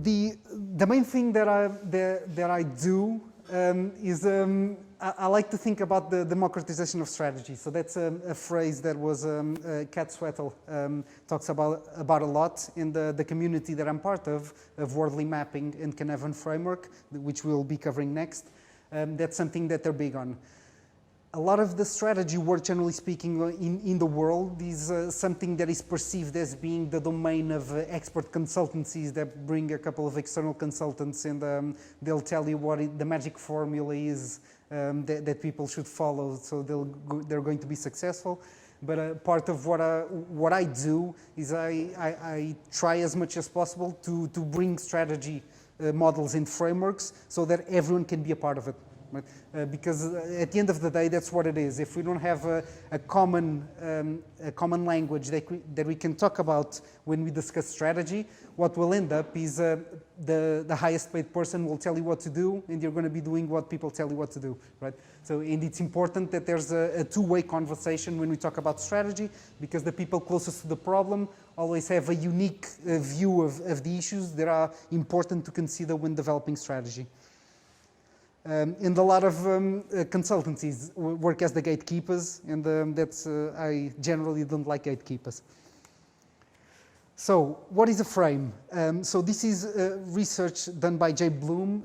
the main thing that I do is I like to think about the democratization of strategy. So that's a phrase that was Kat Swetel talks about a lot in the community that I'm part of Wardley mapping and Cynefin Framework, which we'll be covering next. That's something that they're big on. A lot of the strategy work, generally speaking, in the world is something that is perceived as being the domain of expert consultancies that bring a couple of external consultants and they'll tell you what the magic formula is that people should follow, so they're going to be successful. But part of what I do is I try as much as possible to bring strategy models and frameworks so that everyone can be a part of it. Right? Because at the end of the day, that's what it is. If we don't have a common language that we can talk about when we discuss strategy, what will end up is the highest paid person will tell you what to do, and you're going to be doing what people tell you what to do, right? So, and it's important that there's a two-way conversation when we talk about strategy, because the people closest to the problem always have a unique view of the issues that are important to consider when developing strategy. And a lot of consultancies work as the gatekeepers, and I generally don't like gatekeepers. So, what is a frame? So this is research done by Jay Bloom.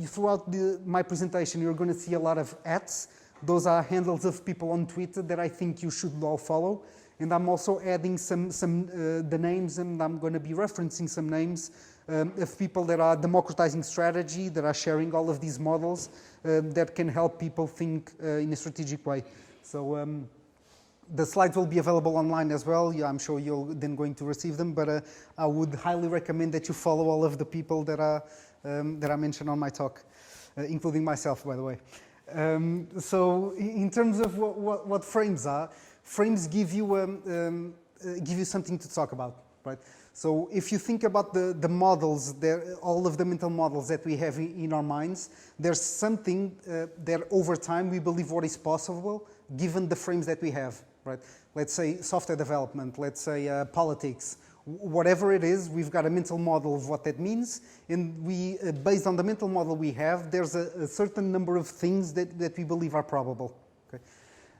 Throughout my presentation, you're going to see a lot of @s. Those are handles of people on Twitter that I think you should all follow. And I'm also adding the names, and I'm going to be referencing some names of people that are democratizing strategy, that are sharing all of these models that can help people think in a strategic way. So the slides will be available online as well. Yeah, I'm sure you're then going to receive them, but I would highly recommend that you follow all of the people that I mentioned on my talk, including myself, by the way. So in terms of what frames are, frames give you something to talk about, right? So if you think about the models, all of the mental models that we have in our minds, there's something that over time we believe what is possible given the frames that we have, right? Let's say software development, let's say politics, whatever it is, we've got a mental model of what that means, and we, based on the mental model we have, there's a certain number of things that we believe are probable. Okay?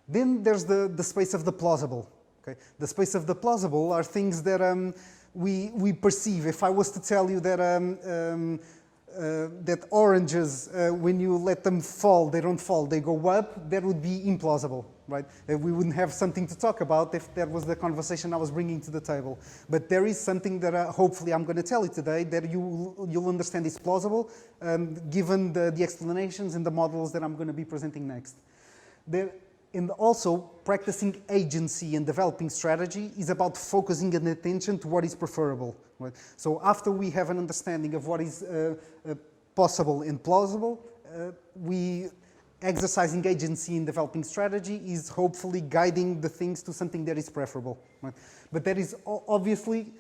Then there's the space of the plausible. Okay? The space of the plausible are things that we perceive. If I was to tell you that that oranges, when you let them fall, they don't fall, they go up, that would be implausible, right? We wouldn't have something to talk about if that was the conversation I was bringing to the table. But there is something that hopefully I'm going to tell you today that you'll understand is plausible, given the explanations and the models that I'm going to be presenting next. And also, practicing agency and developing strategy is about focusing an attention to what is preferable. Right? So after we have an understanding of what is possible and plausible, exercising agency in developing strategy is hopefully guiding the things to something that is preferable. Right? But that is obviously,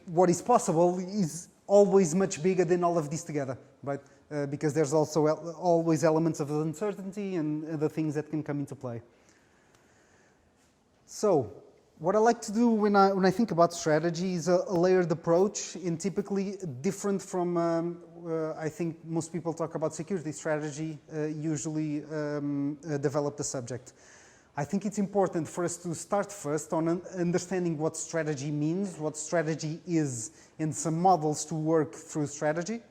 what is possible is always much bigger than all of these together, right? Because there's also always elements of uncertainty and other things that can come into play. So, what I like to do when I think about strategy is a layered approach, and typically different from, I think most people talk about security strategy, usually develop the subject. I think it's important for us to start first on understanding what strategy means, what strategy is, and some models to work through strategy.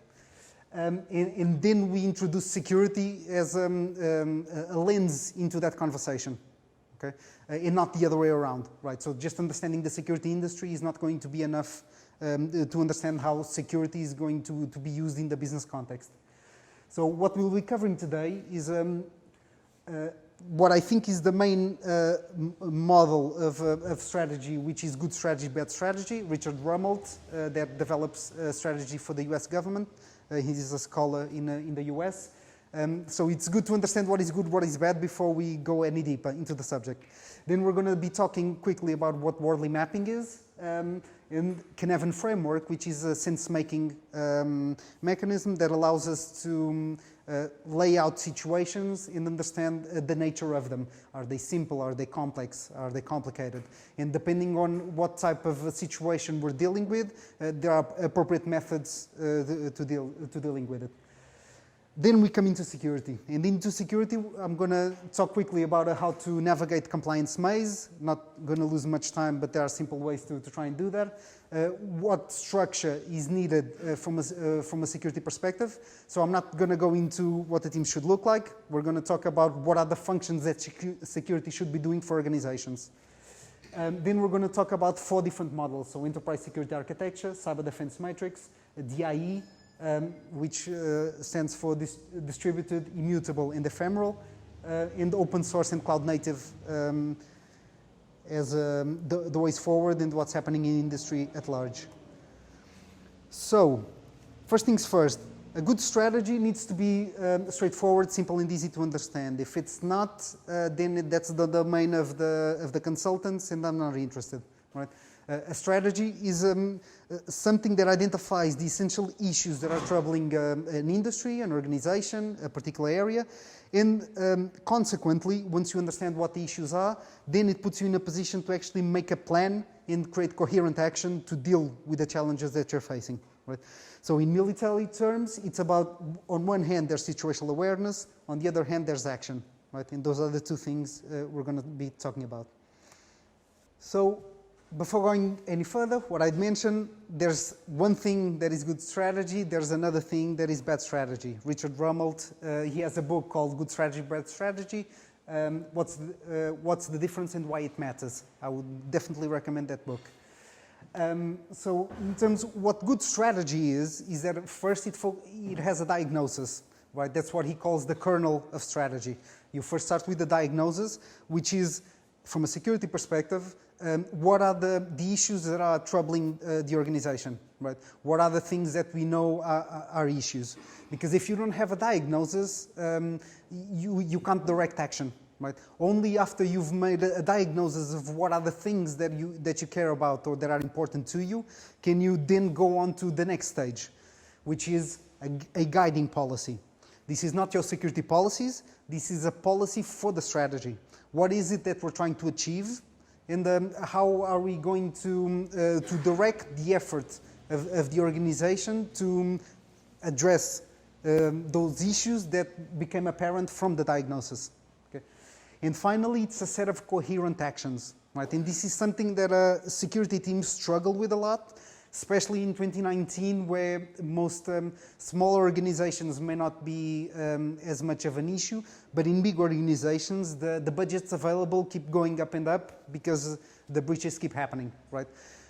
And then we introduce security as a lens into that conversation, okay? And not the other way around, right? So just understanding the security industry is not going to be enough to understand how security is going to be used in the business context. So what we'll be covering today is what I think is the main model of strategy, which is good strategy, bad strategy. Richard Rumelt, that develops strategy for the US government. He's a scholar in the US. So it's good to understand what is good, what is bad before we go any deeper into the subject. Then we're going to be talking quickly about what Wardley mapping is, and Cynefin Framework, which is a sense-making mechanism that allows us to lay out situations and understand the nature of them. Are they simple? Are they complex? Are they complicated? And depending on what type of a situation we're dealing with, there are appropriate methods to dealing with it. Then we come into security. And into security, I'm going to talk quickly about how to navigate compliance maze. Not going to lose much time, but there are simple ways to try and do that. What structure is needed from a security perspective. So I'm not going to go into what the team should look like. We're going to talk about what are the functions that security should be doing for organizations. Then we're going to talk about 4 different models. So enterprise security architecture, cyber defense matrix, D.I.E, which stands for distributed, immutable, and ephemeral, and open source and cloud native as the ways forward and what's happening in industry at large. So, first things first, a good strategy needs to be straightforward, simple, and easy to understand. If it's not, then that's the domain of the consultants, and I'm not interested, right? A strategy is something that identifies the essential issues that are troubling an industry, an organization, a particular area, and consequently, once you understand what the issues are, then it puts you in a position to actually make a plan and create coherent action to deal with the challenges that you're facing. Right? So in military terms, it's about, on one hand, there's situational awareness, on the other hand, there's action. Right? And those are the 2 things we're going to be talking about. So, before going any further, what I'd mentioned, there's one thing that is good strategy, there's another thing that is bad strategy. Richard Rummelt, he has a book called Good Strategy, Bad Strategy. What's the difference and why it matters? I would definitely recommend that book. So in terms of what good strategy is that first it has a diagnosis, right? That's what he calls the kernel of strategy. You first start with the diagnosis, which is, from a security perspective, what are the issues that are troubling the organization, right? What are the things that we know are issues? Because if you don't have a diagnosis, you can't direct action, right? Only after you've made a diagnosis of what are the things that you care about or that are important to you, can you then go on to the next stage, which is a guiding policy. This is not your security policies, this is a policy for the strategy. What is it that we're trying to achieve? And how are we going to direct the effort of the organization to address those issues that became apparent from the diagnosis? Okay. And finally, it's a set of coherent actions, right? And this is something that security teams struggle with a lot, especially in 2019, where most smaller organizations may not be as much of an issue, but in big organizations, the budgets available keep going up and up because the breaches keep happening, right?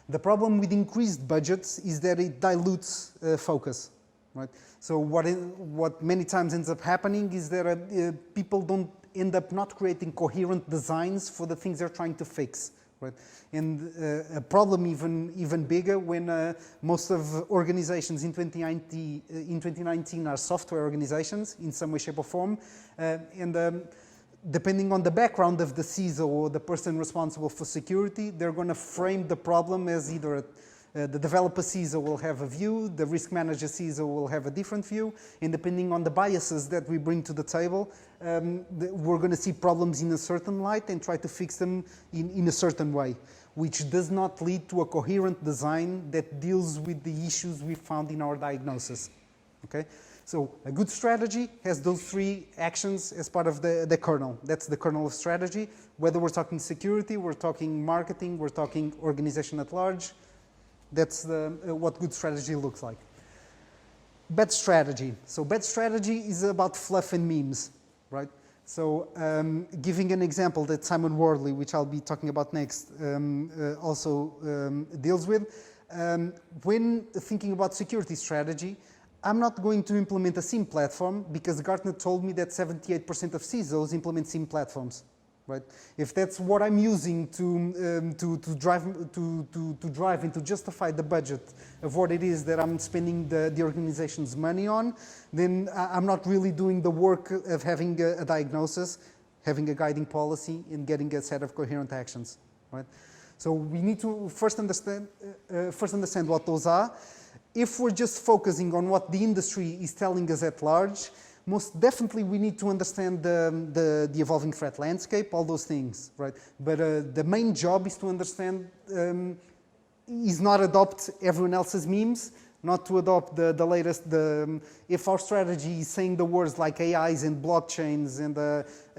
The problem with increased budgets is that it dilutes focus, right? So what many times ends up happening is that people don't end up not creating coherent designs for the things they're trying to fix. Right? And a problem even bigger when most of organizations in 2019 are software organizations in some way, shape or form. Depending on the background of the CISO or the person responsible for security, they're going to frame the problem as either the developer CISO will have a view, the risk manager CISO will have a different view, and depending on the biases that we bring to the table, we're going to see problems in a certain light and try to fix them in a certain way, which does not lead to a coherent design that deals with the issues we found in our diagnosis. Okay? So a good strategy has those 3 actions as part of the kernel. That's the kernel of strategy. Whether we're talking security, we're talking marketing, we're talking organization at large, that's what good strategy looks like. Bad strategy. So bad strategy is about fluff and memes, right? So giving an example that Simon Wardley, which I'll be talking about next, also deals with. When thinking about security strategy, I'm not going to implement a SIEM platform because Gartner told me that 78% of CISOs implement SIEM platforms. Right? If that's what I'm using to drive and to justify the budget of what it is that I'm spending the organization's money on, then I'm not really doing the work of having a diagnosis, having a guiding policy, and getting a set of coherent actions. Right? So we need to first understand what those are. If we're just focusing on what the industry is telling us at large, most definitely we need to understand the evolving threat landscape, all those things, right? But the main job is to understand, is not adopt everyone else's memes, not to adopt the latest, if our strategy is saying the words like AIs and blockchains and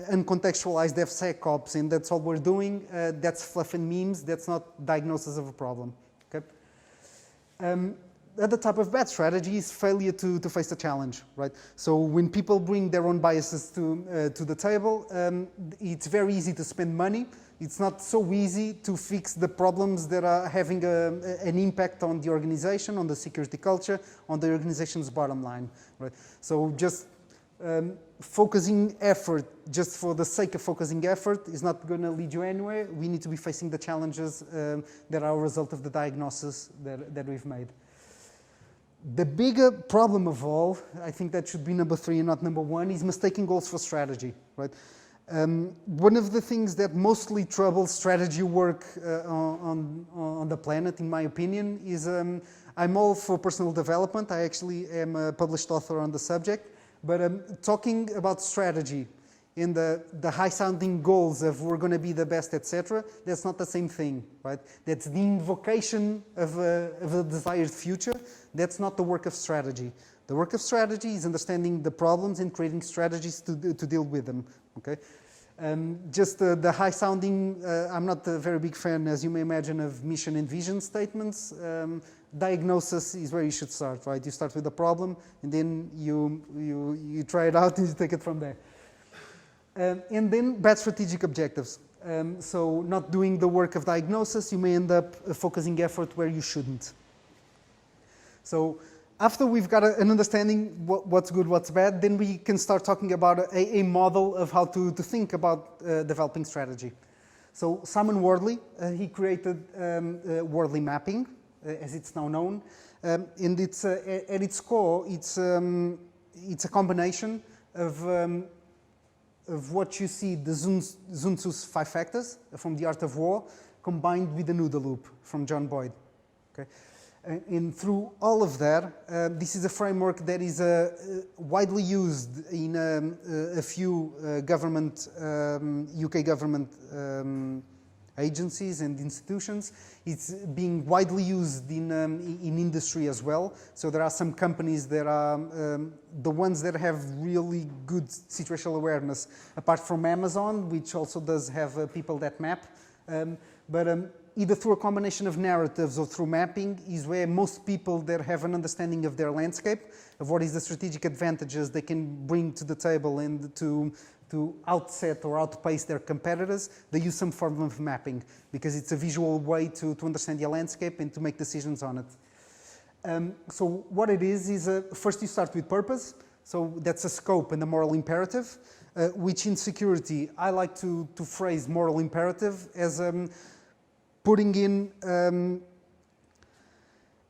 uncontextualized DevSecOps and that's all we're doing, that's fluff and memes, that's not diagnosis of a problem, okay? The other type of bad strategy is failure to face the challenge, right? So when people bring their own biases to the table, it's very easy to spend money. It's not so easy to fix the problems that are having an impact on the organization, on the security culture, on the organization's bottom line, right? So just focusing effort just for the sake of focusing effort is not going to lead you anywhere. We need to be facing the challenges that are a result of the diagnosis that we've made. The bigger problem of all, I think that should be number 3 and not number 1, is mistaking goals for strategy, right? One of the things that mostly troubles strategy work on the planet, in my opinion, is I'm all for personal development. I actually am a published author on the subject, but talking about strategy in the high-sounding goals of we're going to be the best, etc., that's not the same thing, right? That's the invocation of a desired future. That's not the work of strategy. The work of strategy is understanding the problems and creating strategies to deal with them, okay? Just the high-sounding, I'm not a very big fan, as you may imagine, of mission and vision statements. Diagnosis is where you should start, right? You start with the problem, and then you try it out and you take it from there. And then bad strategic objectives. So not doing the work of diagnosis, you may end up focusing effort where you shouldn't. So after we've got an understanding what's good, what's bad, then we can start talking about a model of how to think about developing strategy. So Simon Wardley, he created Wardley mapping, as it's now known. And it's, at its core, it's a combination of what you see, the Sun Tzu's 5 factors from The Art of War, combined with the OODA loop from John Boyd. Okay? And through all of that, this is a framework that is widely used in a few government, UK government agencies and institutions. It's being widely used in industry as well. So there are some companies that are the ones that have really good situational awareness, apart from Amazon, which also does have people that map. Either through a combination of narratives or through mapping is where most people that have an understanding of their landscape, of what is the strategic advantages they can bring to the table and to outset or outpace their competitors, they use some form of mapping because it's a visual way to understand your landscape and to make decisions on it. So what it is first you start with purpose. So that's a scope and a moral imperative, which in security I like to phrase moral imperative as putting in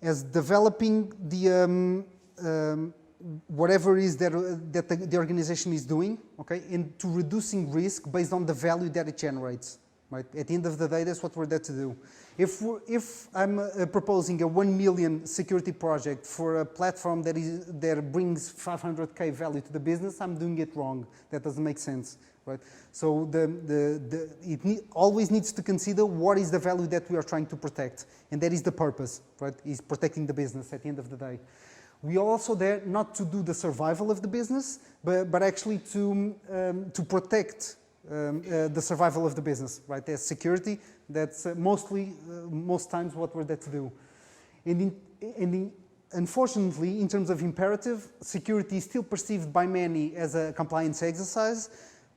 as developing the whatever it is that the organization is doing, okay, into reducing risk based on the value that it generates. Right? At the end of the day, that's what we're there to do. If I'm proposing a 1 million security project for a platform that brings 500K value to the business, I'm doing it wrong. That doesn't make sense. Right? So always needs to consider what is the value that we are trying to protect, and that is the purpose, right? Is protecting the business at the end of the day. We are also there not to do the survival of the business, but actually to protect the survival of the business, right? There's security. That's most times what we're there to do. Unfortunately, in terms of imperative, security is still perceived by many as a compliance exercise.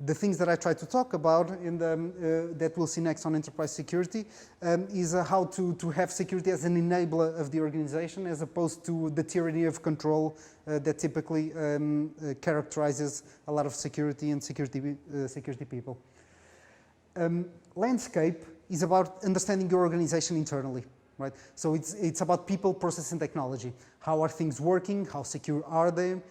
The things that I try to talk about that we'll see next on enterprise security is how to have security as an enabler of the organization as opposed to the tyranny of control that typically characterizes a lot of security and security people. Landscape is about understanding your organization internally. Right? So it's about people, process, and technology. How are things working? How secure are they?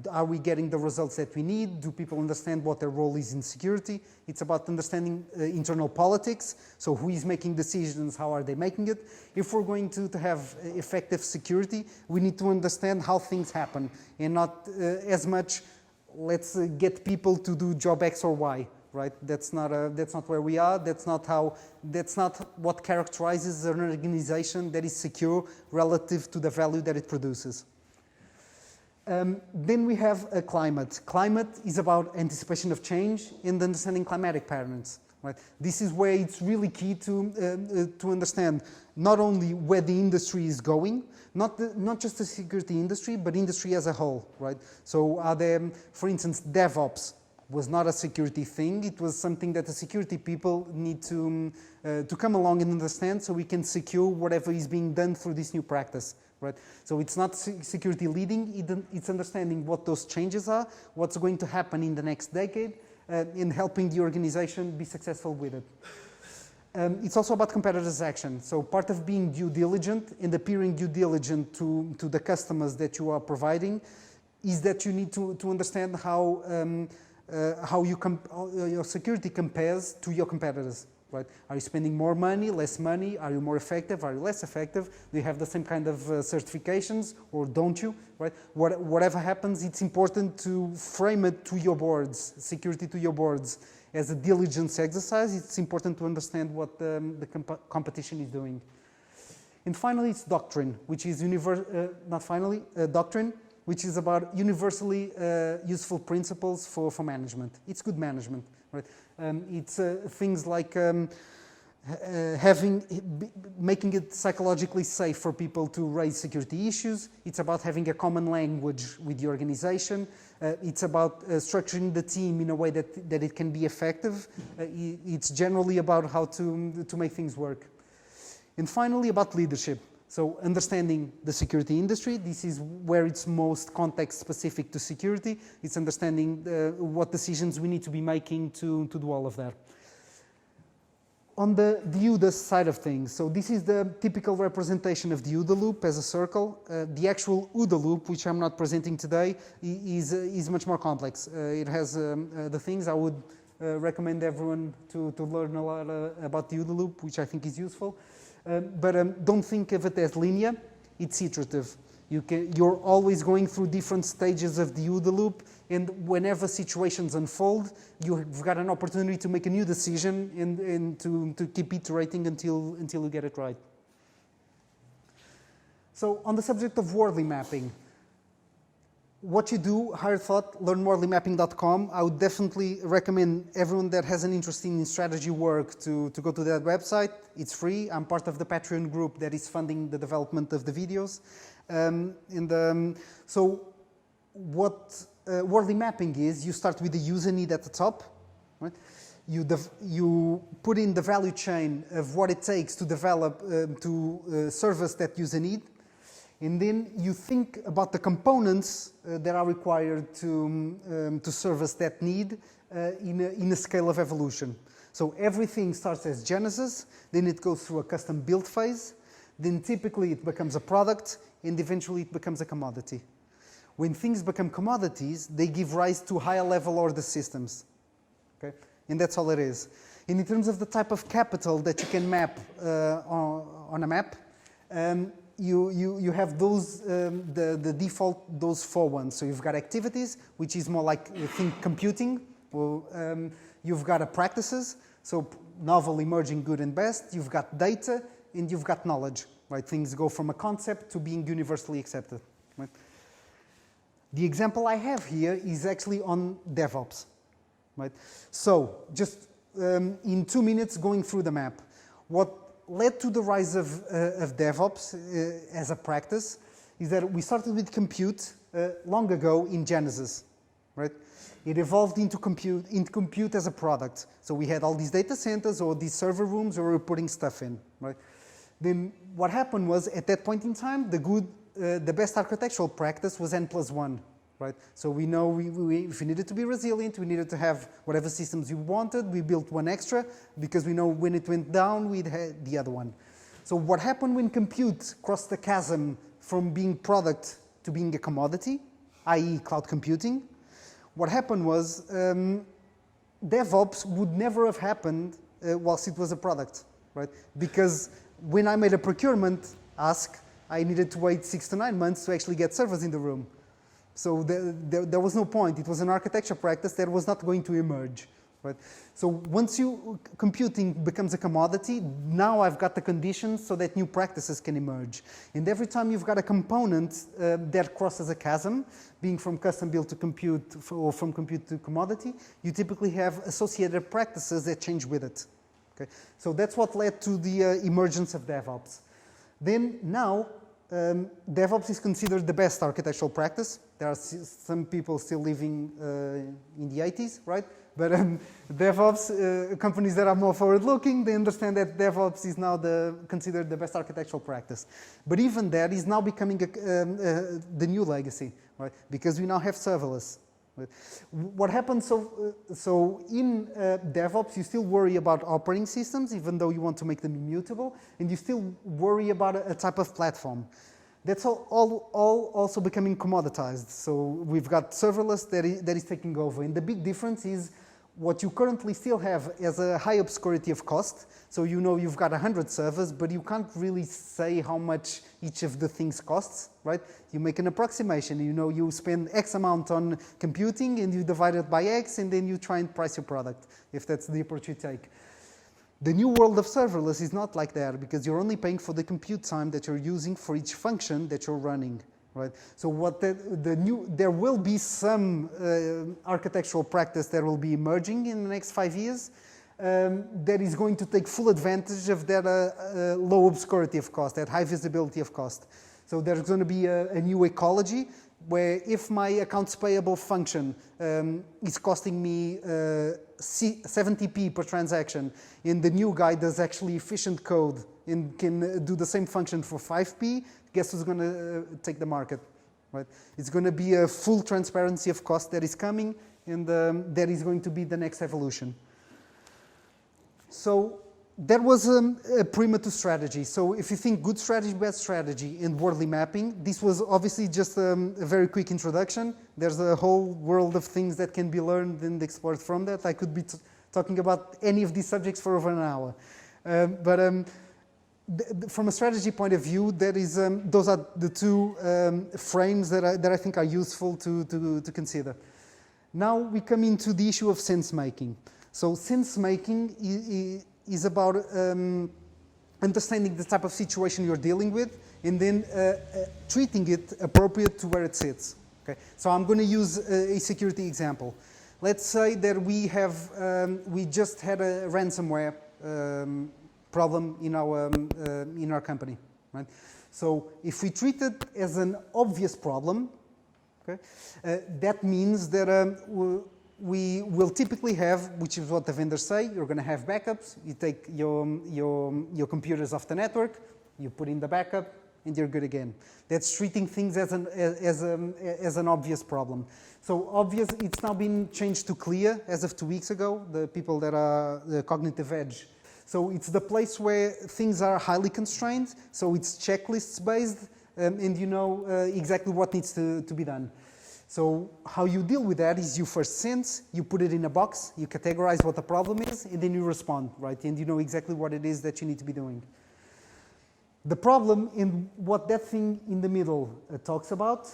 Are we getting the results that we need? Do people understand what their role is in security? It's about understanding internal politics. So who is making decisions? How are they making it? If we're going to have effective security, we need to understand how things happen and not as much let's get people to do job X or Y, right? That's not where we are. That's not what characterizes an organization that is secure relative to the value that it produces. Then we have climate. Climate is about anticipation of change and understanding climatic patterns. Right? This is where it's really key to understand not only where the industry is going, not just the security industry, but industry as a whole. Right? So are there, for instance, DevOps was not a security thing. It was something that the security people need to come along and understand so we can secure whatever is being done through this new practice. Right? So it's not security leading, it's understanding what those changes are, what's going to happen in the next decade, in helping the organization be successful with it. It's also about competitors' action. So part of being due diligent and appearing due diligent to the customers that you are providing is that you need to understand how your security compares to your competitors. Right? Are you spending more money, less money? Are you more effective? Are you less effective? Do you have the same kind of certifications or don't you? Right? Whatever happens, it's important to frame it to your boards, security to your boards. As a diligence exercise, it's important to understand what the competition is doing. And finally, it's doctrine, which is doctrine, which is about universally useful principles for management. It's good management. Right? It's things like making it psychologically safe for people to raise security issues. It's about having a common language with the organization. It's about structuring the team in a way that it can be effective. It's generally about how to make things work. And finally, about leadership. So understanding the security industry, this is where it's most context specific to security. It's understanding what decisions we need to be making to do all of that. On the OODA side of things, so this is the typical representation of the OODA loop as a circle. The actual OODA loop, which I'm not presenting today, is much more complex. It has the things I would recommend everyone to learn a lot about the OODA loop, which I think is useful. But don't think of it as linear, it's iterative. You're always going through different stages of the OODA loop, and whenever situations unfold, you've got an opportunity to make a new decision and to keep iterating until you get it right. So on the subject of Wardley mapping, what you do, higher thought, learnwardleymapping.com. I would definitely recommend everyone that has an interest in strategy work to go to that website. It's free. I'm part of the Patreon group that is funding the development of the videos. So what Wardley mapping is, you start with the user need at the top. Right? You put in the value chain of what it takes to develop, to service that user need. And then you think about the components that are required to service that need in a scale of evolution. So everything starts as Genesis, then it goes through a custom build phase, then typically it becomes a product, and eventually it becomes a commodity. When things become commodities, they give rise to higher level order systems. Okay? And that's all it is. And in terms of the type of capital that you can map on a map, you have those, the default, those 4 ones. So you've got activities, which is more like, think computing. Well, you've got practices, so novel, emerging, good and best. You've got data, and you've got knowledge. Right? Things go from a concept to being universally accepted. Right? The example I have here is actually on DevOps. Right? So just in 2 minutes going through the map. What led to the rise of DevOps as a practice is that we started with compute long ago in Genesis, right? It evolved into compute as a product. So we had all these data centers or these server rooms where we were putting stuff in, right? Then what happened was, at that point in time, the best architectural practice was N+1, right? So we know if we needed to be resilient, we needed to have whatever systems we wanted. We built one extra because we know when it went down, we'd had the other one. So what happened when compute crossed the chasm from being product to being a commodity, i.e. cloud computing? What happened was DevOps would never have happened whilst it was a product, right? Because when I made a procurement ask, I needed to wait 6 to 9 months to actually get servers in the room. So there was no point. It was an architecture practice that was not going to emerge. Right? So once computing becomes a commodity, now I've got the conditions so that new practices can emerge. And every time you've got a component that crosses a chasm, being from custom built to compute or from compute to commodity, you typically have associated practices that change with it. Okay? So that's what led to the emergence of DevOps. Then now, DevOps is considered the best architectural practice. There are some people still living in the 80s, right? But DevOps, companies that are more forward-looking, they understand that DevOps is now considered the best architectural practice. But even that is now becoming the new legacy, right? Because we now have serverless. Right? What happens, so in DevOps, you still worry about operating systems, even though you want to make them immutable, and you still worry about a type of platform. That's all also becoming commoditized. So we've got serverless that is taking over. And the big difference is what you currently still have as a high obscurity of cost. So you know you've got 100 servers, but you can't really say how much each of the things costs, right? You make an approximation. You know you spend X amount on computing and you divide it by X and then you try and price your product, if that's the approach you take. The new world of serverless is not like that because you're only paying for the compute time that you're using for each function that you're running, right? So what there will be some architectural practice that will be emerging in the next 5 years that is going to take full advantage of that low obscurity of cost, that high visibility of cost. So there's going to be a new ecology where if my accounts payable function is costing me 70p per transaction, and the new guy does actually efficient code and can do the same function for 5p, guess who's going to take the market, right? It's going to be a full transparency of cost that is coming, and that is going to be the next evolution. So that was a prima to strategy. So if you think good strategy, bad strategy, and Wardley mapping, this was obviously just a very quick introduction. There's a whole world of things that can be learned and explored from that. I could be talking about any of these subjects for over an hour. From a strategy point of view, those are the two frames that I think are useful to consider. Now we come into the issue of sense making. So sense making is about understanding the type of situation you're dealing with and then treating it appropriate to where it sits. Okay? So I'm going to use a security example. Let's say that we just had a ransomware problem in our company. Right? So if we treat it as an obvious problem, okay, that means that we will typically have, which is what the vendors say, you're going to have backups. You take your computers off the network, you put in the backup, and you're good again. That's treating things as an obvious problem. So obvious, it's now been changed to clear as of 2 weeks ago, the people that are the cognitive edge. So it's the place where things are highly constrained, so it's checklists based, and you know exactly what needs to be done. So how you deal with that is you first sense, you put it in a box, you categorize what the problem is, and then you respond, right? And you know exactly what it is that you need to be doing. The problem in what that thing in the middle talks about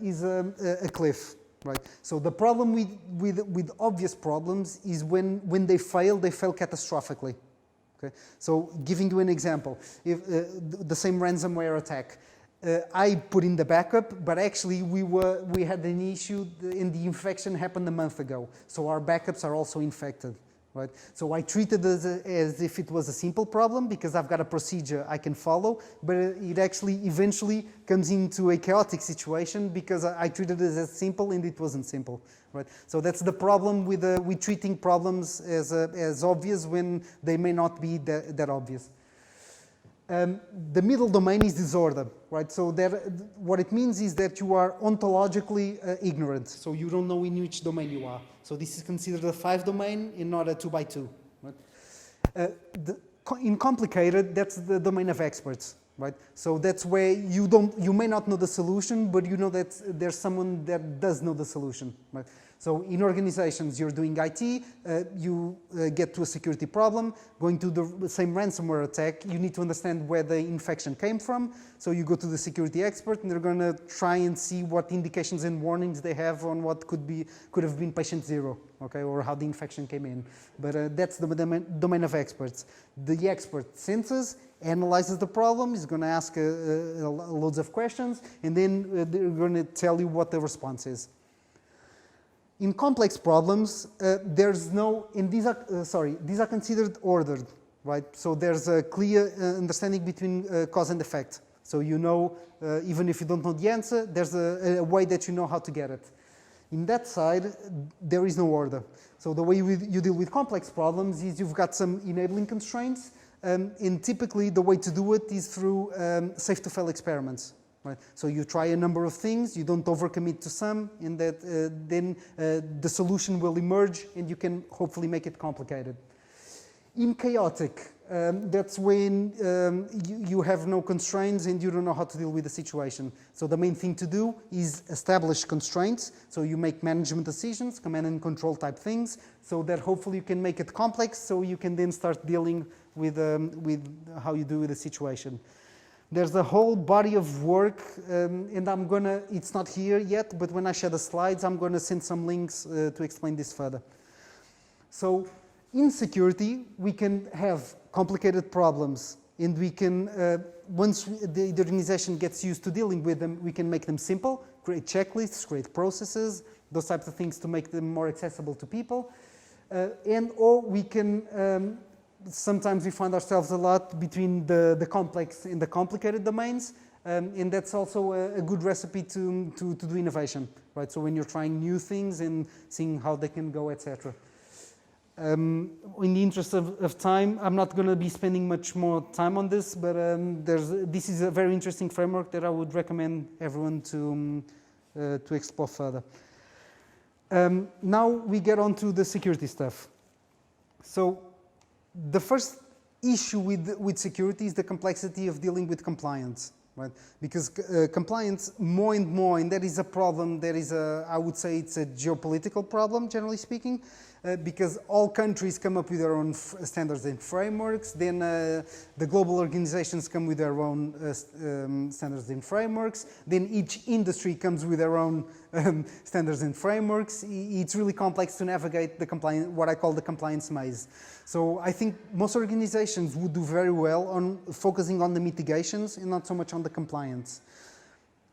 is a cliff, right? So the problem with obvious problems is when they fail catastrophically. Okay? So giving you an example, if the same ransomware attack, I put in the backup, but actually we had an issue and the infection happened a month ago. So our backups are also infected, right? So I treated it as if it was a simple problem because I've got a procedure I can follow, but it actually eventually comes into a chaotic situation because I treated it as simple and it wasn't simple, right? So that's the problem with treating problems as obvious when they may not be that obvious. The middle domain is disorder, right? So what it means is that you are ontologically ignorant, so you don't know in which domain you are. So this is considered a 5 domain and not a 2x2. Right? In complicated, that's the domain of experts, right? So that's where you may not know the solution, but you know that there's someone that does know the solution, right? So in organizations, you're doing IT, you get to a security problem, going to the same ransomware attack, you need to understand where the infection came from. So you go to the security expert and they're going to try and see what indications and warnings they have on what could have been patient zero, okay, or how the infection came in. But that's the domain of experts. The expert senses, analyzes the problem, is going to ask loads of questions, and then they're going to tell you what the response is. In complex problems, there's no, and these are considered ordered, right? So there's a clear understanding between cause and effect. So you know, even if you don't know the answer, there's a way that you know how to get it. In that side, there is no order. So the way you deal with complex problems is you've got some enabling constraints, and typically the way to do it is through safe-to-fail experiments. Right? So you try a number of things, you don't overcommit to some, and that then the solution will emerge and you can hopefully make it complicated. In chaotic, that's when you have no constraints and you don't know how to deal with the situation. So the main thing to do is establish constraints. So you make management decisions, command and control type things, so that hopefully you can make it complex so you can then start dealing with how you do with the situation. There's a whole body of work, and it's not here yet, but when I share the slides, I'm going to send some links to explain this further. So in security, we can have complicated problems, and we can, once the organization gets used to dealing with them, we can make them simple, create checklists, create processes, those types of things to make them more accessible to people. Or we can, sometimes we find ourselves a lot between the complex and the complicated domains, and that's also a good recipe to do innovation, right? So when you're trying new things and seeing how they can go, etc. In the interest of time, I'm not going to be spending much more time on this, but this is a very interesting framework that I would recommend everyone to explore further. Now we get on to the security stuff. So the first issue with security is the complexity of dealing with compliance, right? Because compliance more and more, and that is a problem, I would say it's a geopolitical problem, generally speaking, because all countries come up with their own standards and frameworks, then the global organizations come with their own standards and frameworks, then each industry comes with their own standards and frameworks. It's really complex to navigate the compliance, what I call the compliance maze. So I think most organizations would do very well on focusing on the mitigations and not so much on the compliance.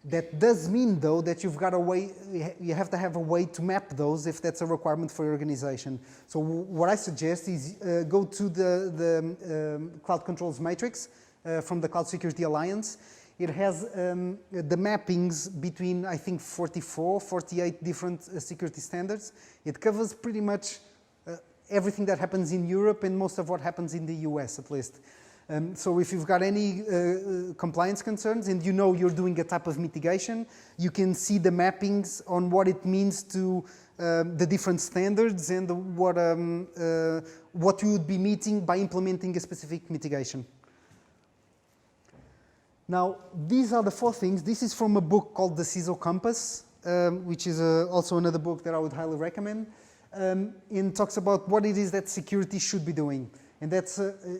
That does mean, though, that you've got a way, you have to have a way to map those if that's a requirement for your organization. So what I suggest is go to the Cloud Controls Matrix from the Cloud Security Alliance. It has the mappings between, I think, 48 different security standards. It covers pretty much everything that happens in Europe and most of what happens in the US, at least. So if you've got any compliance concerns and you know you're doing a type of mitigation, you can see the mappings on what it means to the different standards and what you would be meeting by implementing a specific mitigation. Now, these are the 4 things. This is from a book called The CISO Compass, which is also another book that I would highly recommend. And talks about what it is that security should be doing. And that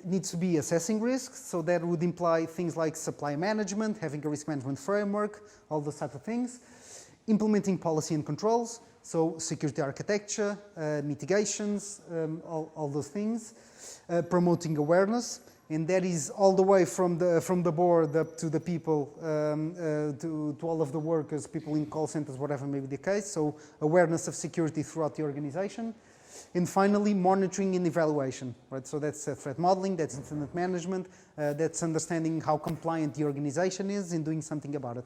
needs to be assessing risks, so that would imply things like supply management, having a risk management framework, all those types of things. Implementing policy and controls, so security architecture, mitigations, all those things. Promoting awareness, and that is all the way from the board up to the people, to all of the workers, people in call centers, whatever may be the case. So awareness of security throughout the organization. And finally, monitoring and evaluation, right? So that's threat modeling, that's incident management, that's understanding how compliant the organization is and doing something about it.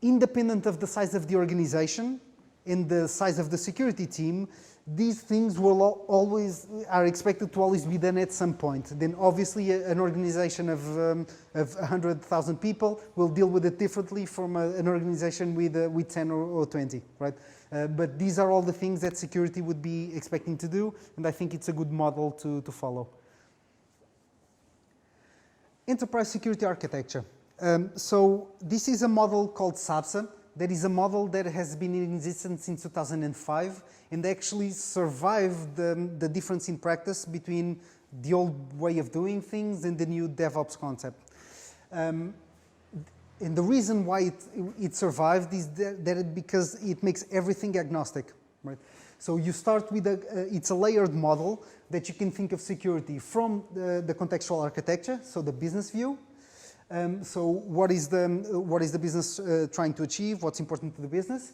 Independent of the size of the organization and the size of the security team, these things are expected to always be done at some point. Then obviously an organization of 100,000 people will deal with it differently from an organization with 10 or 20, right? But these are all the things that security would be expecting to do, and I think it's a good model to follow. Enterprise security architecture. So this is a model called SABSA, there is a model that has been in existence since 2005 and actually survived the difference in practice between the old way of doing things and the new DevOps concept. And the reason why it survived is that because it makes everything agnostic, right? So you start with it's a layered model that you can think of security from the contextual architecture, so the business view. So what is the business trying to achieve? What's important to the business?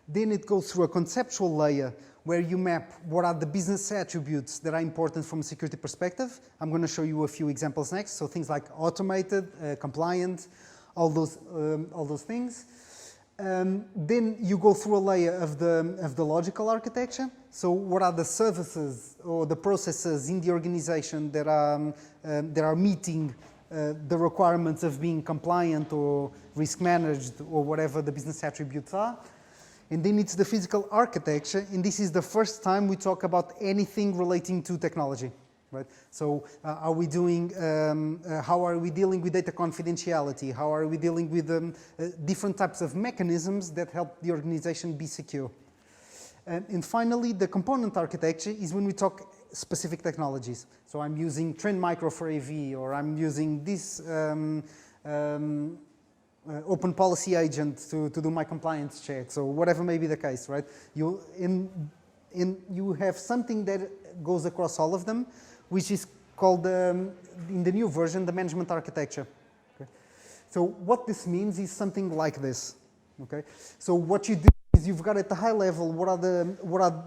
Then it goes through a conceptual layer where you map what are the business attributes that are important from a security perspective. I'm going to show you a few examples next. So things like automated, compliant, all those things. Then you go through a layer of the logical architecture. So what are the services or the processes in the organization that are meeting the requirements of being compliant or risk managed or whatever the business attributes are. And then it's the physical architecture, and this is the first time we talk about anything relating to technology, right? So how are we dealing with data confidentiality? How are we dealing with different types of mechanisms that help the organization be secure? And finally, the component architecture is when we talk specific technologies. So I'm using Trend Micro for AV, or I'm using this open policy agent to do my compliance checks, or whatever may be the case, right? You have something that goes across all of them, which is called, in the new version, the management architecture. Okay? So what this means is something like this. Okay? So what you do is you've got at the high level what are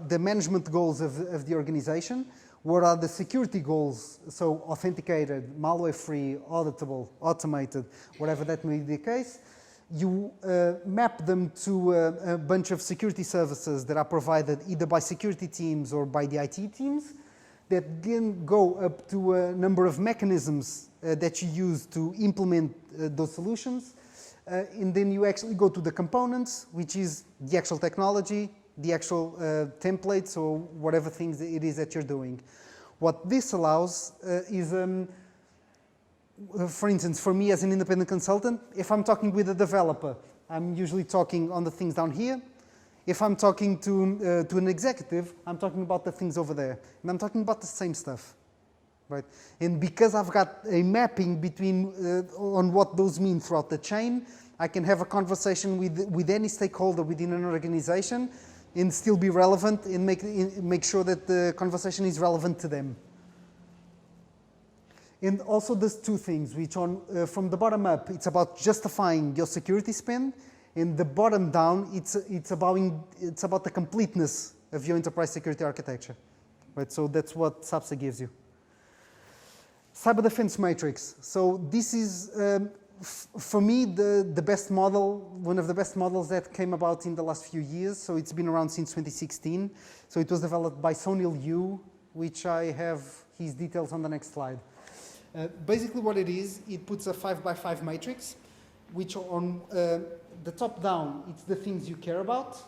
the management goals of the organization, what are the security goals, so authenticated, malware-free, auditable, automated, whatever that may be the case. You map them to a bunch of security services that are provided either by security teams or by the IT teams that then go up to a number of mechanisms that you use to implement those solutions. And then you actually go to the components, which is the actual technology, the actual templates, or whatever things it is that you're doing. What this allows is, for instance, for me as an independent consultant, if I'm talking with a developer, I'm usually talking on the things down here. If I'm talking to an executive, I'm talking about the things over there. And I'm talking about the same stuff. Right? And because I've got a mapping between on what those mean throughout the chain, I can have a conversation with any stakeholder within an organization and still be relevant and make sure that the conversation is relevant to them. And also there's two things, which from the bottom up, it's about justifying your security spend, and the bottom down, it's about the completeness of your enterprise security architecture. Right? So that's what SAPSA gives you. Cyber Defense Matrix. So this is, for me, the best model, one of the best models that came about in the last few years. So it's been around since 2016. So it was developed by Sonil Yu, which I have his details on the next slide. Basically what it is, it puts a 5x5 matrix, which on the top down, it's the things you care about.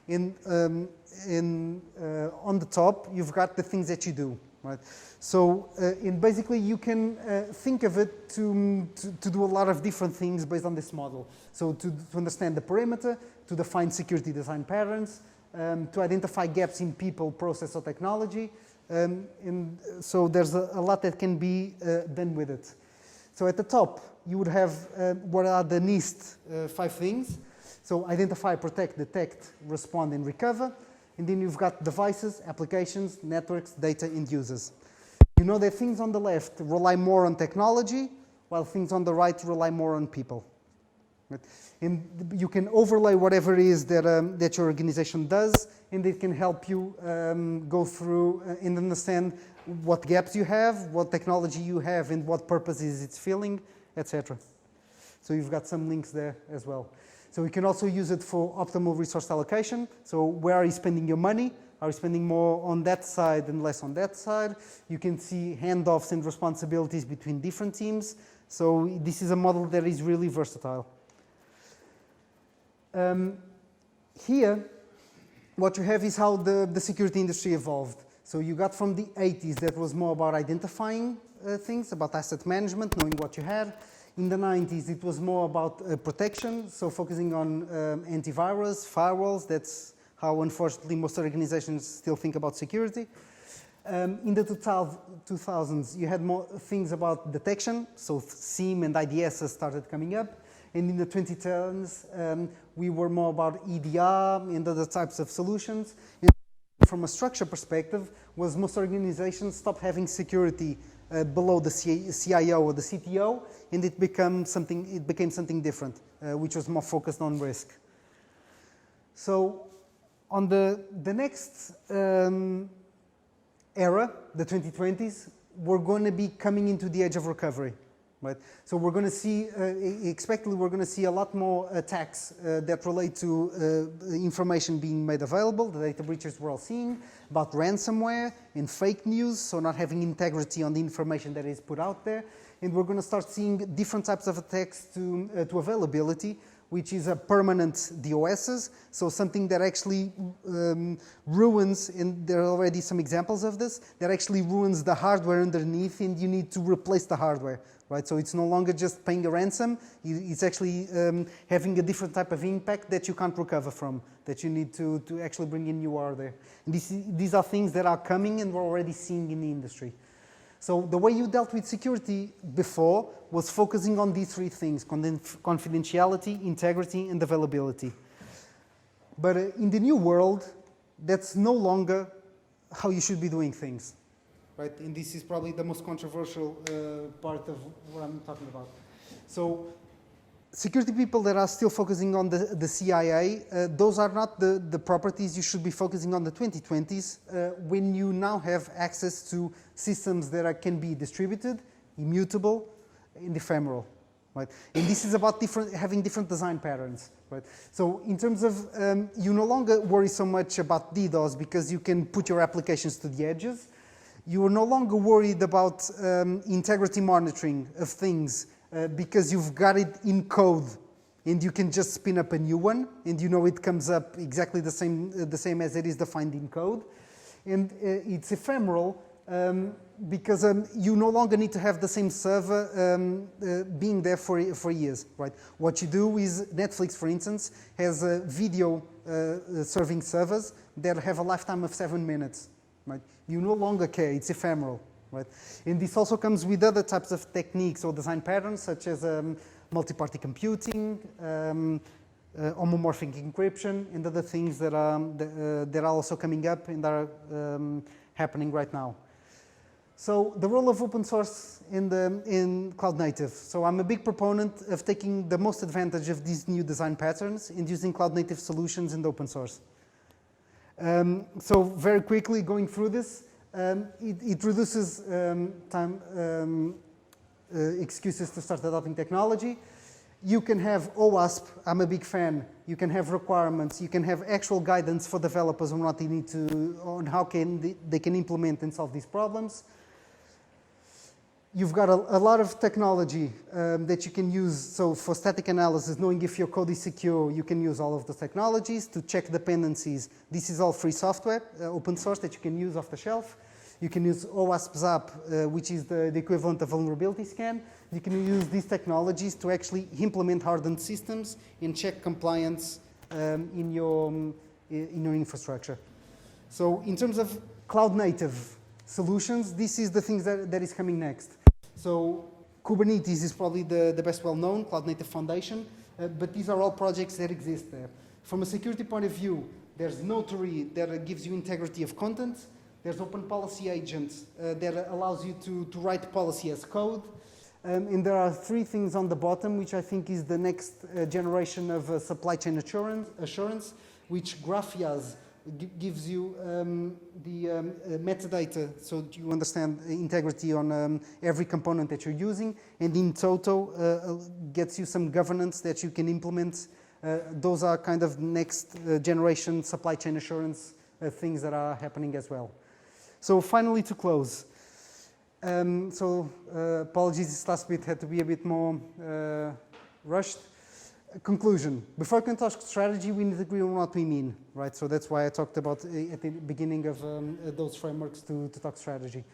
And on the top, you've got the things that you do. Right. So, basically, you can think of it to do a lot of different things based on this model. So, to understand the perimeter, to define security design patterns, to identify gaps in people, process, or technology. And so, there's a lot that can be done with it. So, at the top, you would have what are the NIST 5 things. So, identify, protect, detect, respond, and recover. And then you've got devices, applications, networks, data, and users. You know that things on the left rely more on technology, while things on the right rely more on people. Right? And you can overlay whatever it is that your organization does, and it can help you go through and understand what gaps you have, what technology you have, and what purposes it's filling, etc. So you've got some links there as well. So you can also use it for optimal resource allocation. So where are you spending your money? Are you spending more on that side and less on that side? You can see handoffs and responsibilities between different teams. So this is a model that is really versatile. Here, what you have is how the security industry evolved. So you got from the 80s that was more about identifying things, about asset management, knowing what you had. In the 90s, it was more about protection, so focusing on antivirus, firewalls. That's how, unfortunately, most organizations still think about security. In the 2000s, you had more things about detection, so SIEM and IDS started coming up. And in the 2010s, we were more about EDR and other types of solutions. And from a structure perspective, was most organizations stopped having security below the CIO or the CTO, and it became something different, which was more focused on risk. So on the next era, the 2020s, we're going to be coming into the age of recovery, right? So we're going to see, expectedly, we're going to see a lot more attacks that relate to information being made available, the data breaches we're all seeing, about ransomware and fake news, so not having integrity on the information that is put out there. And we're going to start seeing different types of attacks to availability, which is a permanent DOSs, so something that actually ruins, and there are already some examples of this, that actually ruins the hardware underneath, and you need to replace the hardware, right? So it's no longer just paying a ransom, it's actually having a different type of impact that you can't recover from, that you need to actually bring in new hardware. And these are things that are coming and we're already seeing in the industry. So the way you dealt with security before was focusing on these three things: confidentiality, integrity, and availability. But in the new world, that's no longer how you should be doing things, right? And this is probably the most controversial part of what I'm talking about. So security people that are still focusing on the CIA, those are not the properties you should be focusing on the 2020s when you now have access to systems that can be distributed, immutable, and ephemeral, right? And this is about having different design patterns, right? So in terms of, you no longer worry so much about DDoS because you can put your applications to the edges. You are no longer worried about integrity monitoring of things because you've got it in code and you can just spin up a new one and you know it comes up exactly the same as it is defined in code. And it's ephemeral because you no longer need to have the same server being there for years, right? What you do is, Netflix, for instance, has video serving servers that have a lifetime of 7 minutes, right? You no longer care, it's ephemeral. Right? And this also comes with other types of techniques or design patterns, such as multi-party computing, homomorphic encryption, and other things that are also coming up and are happening right now. So the role of open source in cloud native. So I'm a big proponent of taking the most advantage of these new design patterns and using cloud native solutions in open source. So very quickly going through this, it reduces excuses to start adopting technology. You can have OWASP, I'm a big fan. You can have requirements. You can have actual guidance for developers on what they need to, on how they can implement and solve these problems. You've got a lot of technology that you can use. So for static analysis, knowing if your code is secure, you can use all of the technologies to check dependencies. This is all free software, open source, that you can use off the shelf. You can use OWASP ZAP, which is the equivalent of vulnerability scan. You can use these technologies to actually implement hardened systems and check compliance in your infrastructure. So in terms of cloud native solutions, this is the things that is coming next. So Kubernetes is probably the best well-known cloud native foundation, but these are all projects that exist there. From a security point of view, there's Notary that gives you integrity of content. There's Open Policy Agent that allows you to write policy as code. And there are three things on the bottom, which I think is the next generation of supply chain assurance, which GraphIAS gives you the metadata so you understand integrity on every component that you're using. And in Toto gets you some governance that you can implement. Those are kind of next generation supply chain assurance things that are happening as well. So finally, to close. Apologies, this last bit had to be a bit more rushed. Conclusion. Before I can talk strategy, we need to agree on what we mean, right? So that's why I talked about at the beginning of those frameworks to talk strategy.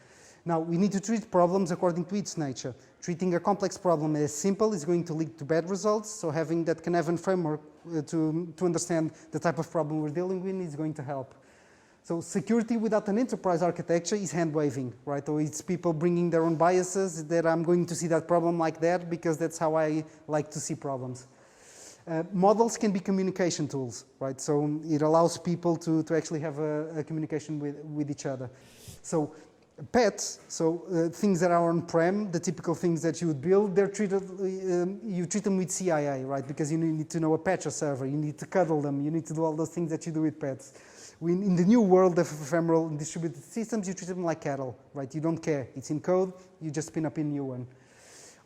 Now, we need to treat problems according to its nature. Treating a complex problem as simple is going to lead to bad results, so having that Cynefin framework to understand the type of problem we're dealing with is going to help. So security without an enterprise architecture is hand-waving, right? Or it's people bringing their own biases that I'm going to see that problem like that because that's how I like to see problems. Models can be communication tools, right? So it allows people to actually have a communication with each other. So pets, so things that are on-prem, the typical things that you would build, they're treated, you treat them with CIA, right? Because you need to know a patch a server, you need to cuddle them, you need to do all those things that you do with pets. In the new world of ephemeral and distributed systems, you treat them like cattle, right? You don't care. It's in code, you just spin up a new one.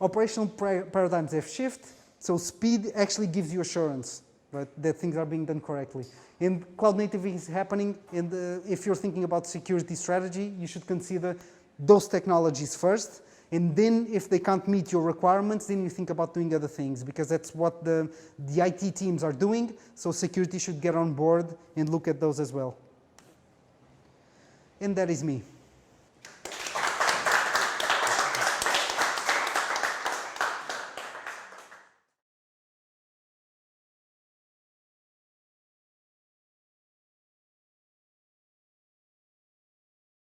Operational paradigms have shifted, so speed actually gives you assurance, right, that things are being done correctly. And cloud native is happening, and if you're thinking about security strategy, you should consider those technologies first, and then if they can't meet your requirements, then you think about doing other things, because that's what the IT teams are doing, so security should get on board and look at those as well. And that is me.